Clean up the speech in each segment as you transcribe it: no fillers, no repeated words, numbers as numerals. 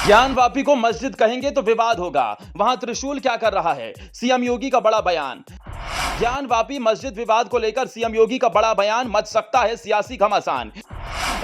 ज्ञानवापी को मस्जिद कहेंगे तो विवाद होगा, वहां त्रिशूल क्या कर रहा है? सीएम योगी का बड़ा बयान। ज्ञानवापी मस्जिद विवाद को लेकर सीएम योगी का बड़ा बयान, मच सकता है सियासी घमासान।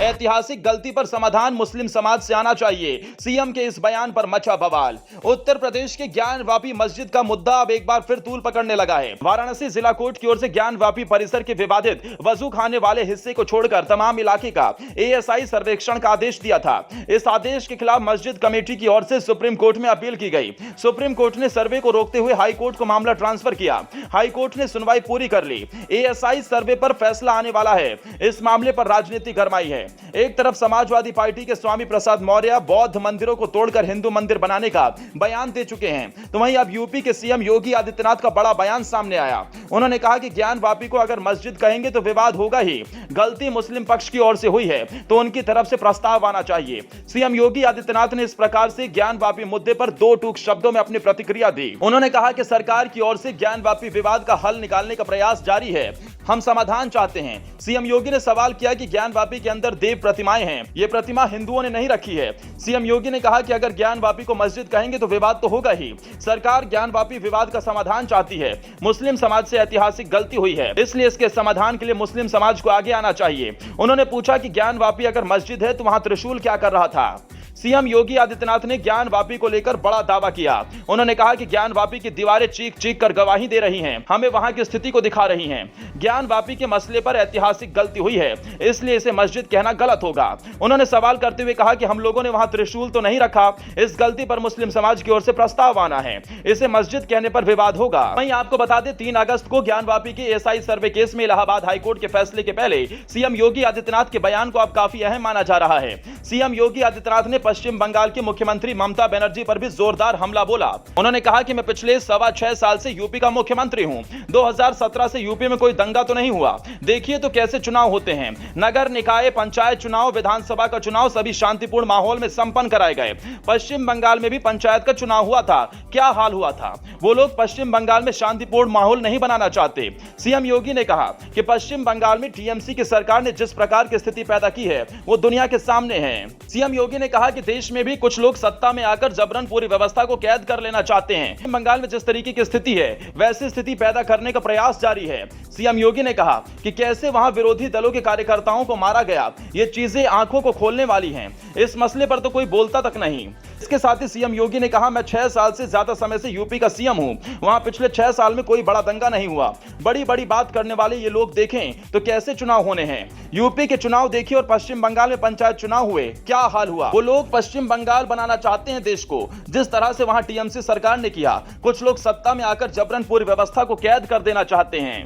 ऐतिहासिक गलती पर समाधान मुस्लिम समाज से आना चाहिए, सीएम के इस बयान पर मचा बवाल। उत्तर प्रदेश के ज्ञानवापी मस्जिद का मुद्दा अब एक बार फिर तूल पकड़ने लगा है। वाराणसी जिला कोर्ट की ओर से ज्ञानवापी परिसर के विवादित वजू खाने वाले हिस्से को छोड़कर तमाम इलाके का एएसआई सर्वेक्षण का आदेश दिया था। इस आदेश के खिलाफ मस्जिद कमेटी की ओर से सुप्रीम कोर्ट में अपील की गई। सुप्रीम कोर्ट ने सर्वे को रोकते हुए हाई कोर्ट को मामला ट्रांसफर किया। हाई कोर्ट ने सुनवाई पूरी कर ली। एएसआई सर्वे पर फैसला आने वाला है। इस मामले पर राजनीति गरमाई है। एक तरफ समाजवादी पार्टी के स्वामी प्रसाद मौर्य बौद्ध मंदिरों को तोड़कर हिंदू मंदिर बनाने का बयान दे चुके हैं, तो वहीं अब यूपी के सीएम योगी आदित्यनाथ का बड़ा बयान सामने आया। उन्होंने कहा कि ज्ञानवापी को अगर मस्जिद कहेंगे तो विवाद होगा ही। गलती मुस्लिम पक्ष की ओर से हुई है तो उनकी तरफ से प्रस्ताव आना चाहिए। सीएम योगी आदित्यनाथ ने इस प्रकार से ज्ञानवापी मुद्दे पर दो टूक शब्दों में अपनी प्रतिक्रिया दी। उन्होंने कहा कि सरकार की ओर से ज्ञानवापी विवाद का हल निकालने का प्रयास जारी है, हम समाधान चाहते हैं। सीएम योगी ने सवाल किया कि ज्ञानवापी के अंदर देव प्रतिमाएं हैं, ये प्रतिमा हिंदुओं ने नहीं रखी है। सीएम योगी ने कहा कि अगर ज्ञानवापी को मस्जिद कहेंगे तो विवाद तो होगा ही। सरकार ज्ञानवापी विवाद का समाधान चाहती है। मुस्लिम समाज से ऐतिहासिक गलती हुई है, इसलिए इसके समाधान के लिए मुस्लिम समाज को आगे आना चाहिए। उन्होंने पूछा कि ज्ञानवापी अगर मस्जिद है तो वहां त्रिशूल क्या कर रहा था? सीएम योगी आदित्यनाथ ने ज्ञानवापी को लेकर बड़ा दावा किया। उन्होंने कहा कि ज्ञानवापी की दीवारें चीख चीख कर गवाही दे रही हैं, हमें वहां की स्थिति को दिखा रही हैं। ज्ञानवापी के मसले पर ऐतिहासिक गलती हुई है, इसलिए इसे मस्जिद कहना गलत होगा। उन्होंने सवाल करते हुए कहा कि हम लोगों ने वहां त्रिशूल तो नहीं रखा। इस गलती पर मुस्लिम समाज की ओर से प्रस्ताव आना है, इसे मस्जिद कहने पर विवाद होगा। वहीं आपको बता दें, 3 अगस्त को ज्ञानवापी के एएसआई सर्वे केस में इलाहाबाद हाईकोर्ट के फैसले के पहले सीएम योगी आदित्यनाथ के बयान को अब काफी अहम माना जा रहा है। सीएम योगी आदित्यनाथ ने पश्चिम बंगाल की मुख्यमंत्री ममता बनर्जी पर भी जोरदार हमला बोला। उन्होंने कहा कि मैं पिछले 6.25 साल से यूपी का मुख्यमंत्री हूं। 2017 से यूपी में कोई दंगा तो नहीं हुआ। देखिए तो कैसे चुनाव होते हैं। नगर निकाय, पंचायत चुनाव, विधानसभा का चुनाव सभी शांतिपूर्ण माहौल में संपन्न कराए गए। पश्चिम बंगाल में भी पंचायत का चुनाव हुआ था, क्या हाल हुआ था? वो लोग पश्चिम बंगाल में शांतिपूर्ण माहौल नहीं बनाना चाहते। सीएम योगी ने कहा कि पश्चिम बंगाल में टीएमसी की सरकार ने जिस प्रकार की स्थिति पैदा की है वो दुनिया के सामने है। सीएम योगी ने कहा कि देश में भी कुछ लोग सत्ता में आकर जबरन पूरी व्यवस्था को कैद कर लेना चाहते हैं। बंगाल में जिस तरीके की स्थिति है वैसी स्थिति पैदा करने का प्रयास जारी है। सीएम योगी ने कहा कि कैसे वहां विरोधी दलों के कार्यकर्ताओं को मारा गया, ये चीजें आंखों को खोलने वाली हैं। इस मसले पर तो कोई बोलता तक नहीं। इसके साथ ही सीएम योगी ने कहा, मैं 6 साल से ज्यादा समय से यूपी का सीएम हूं, वहां पिछले 6 साल में कोई बड़ा दंगा नहीं हुआ। बड़ी बड़ी बात करने वाले ये लोग देखें तो कैसे चुनाव होने हैं। यूपी के चुनाव देखिए और पश्चिम बंगाल में पंचायत चुनाव हुए, क्या हाल हुआ। वो लोग पश्चिम बंगाल बनाना चाहते हैं देश को, जिस तरह से वहां टीएमसी सरकार ने किया। कुछ लोग सत्ता में आकर जबरन पूरी व्यवस्था को कैद कर देना चाहते हैं।